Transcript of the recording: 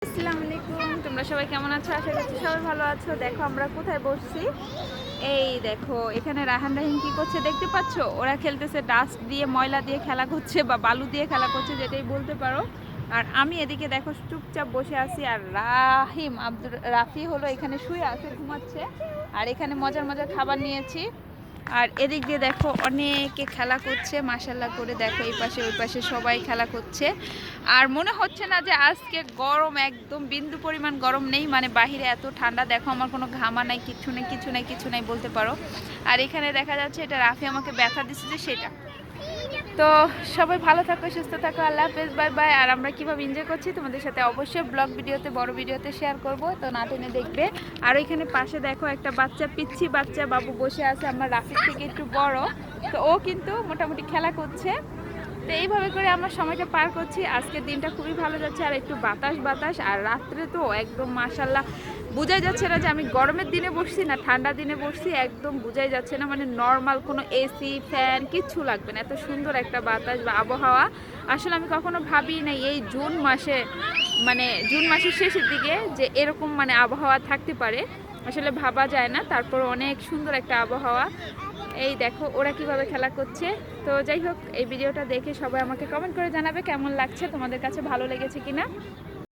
আসসালামু আলাইকুম, তোমরা সবাই কেমন আছো? আশা করছি সবাই ভালো আছো। দেখো আমরা কোথায় বসছি। এই দেখো এখানে রাহান রাহিম কি করছে দেখতে পাচ্ছ? ওরা খেলতেছে, ডাস্ট দিয়ে ময়লা দিয়ে খেলা করছে বা বালু দিয়ে খেলা করছে, যেটাই বলতে পারো। আর আমি এদিকে দেখো চুপচাপ বসে আছি। আর রাফি হলো এখানে শুয়ে আছে, ঘুমাচ্ছে। আর এখানে মজার মজার খাবার নিয়েছি। আর এদিক দিয়ে দেখো অনেকে খেলা করছে, মাশাল্লাহ করে। দেখো এই পাশে ওই পাশে সবাই খেলা করছে। আর মনে হচ্ছে না যে আজকে গরম, একদম বিন্দু পরিমাণ গরম নেই। মানে বাহিরে এত ঠান্ডা, দেখো আমার কোনো ঘামা নাই, কিছু নেই কিছু নাই কিছু নাই বলতে পারো। আর এখানে দেখা যাচ্ছে এটা রাফি আমাকে ব্যথা দিচ্ছে যে সেটা। তো সবাই ভালো থাকো, সুস্থ থাকো, আল্লাহ হাফেজ, বাই বাই। আর আমরা কীভাবে এনজয় করছি তোমাদের সাথে অবশ্যই ব্লগ ভিডিওতে, বড় ভিডিওতে শেয়ার করব, তো না টেনে দেখবে। আর এখানে পাশে দেখো একটা বাচ্চা, পিচ্ছি বাচ্চা বাবু বসে আছে, আমার রাফির থেকে একটু বড়। তো ও কিন্তু মোটামুটি খেলা করছে। তো এইভাবে করে আমরা সময়টা পার করছি। আজকের দিনটা খুবই ভালো যাচ্ছে। আর একটু বাতাস বাতাস, আর রাত্রে তো একদম মাশাল্লাহ বোঝাই যাচ্ছে না যে আমি গরমের দিনে বসছি না ঠান্ডা দিনে বসছি, একদম বোঝাই যাচ্ছে না। মানে নর্মাল কোনো এসি ফ্যান কিচ্ছু লাগবে না, এত সুন্দর একটা বাতাস বা আবহাওয়া। আসলে আমি কখনো ভাবি নাই এই জুন মাসে, মানে জুন মাসের শেষের দিকে যে এরকম মানে আবহাওয়া থাকতে পারে। আসলে ভাবা যায় না, তারপর অনেক সুন্দর একটা আবহাওয়া। এই দেখো ওরা কিভাবে খেলা করছে। তো যাই হোক, এই ভিডিওটা দেখে সবাই আমাকে কমেন্ট করে জানাবে কেমন লাগছে, তোমাদের কাছে ভালো লেগেছে কিনা।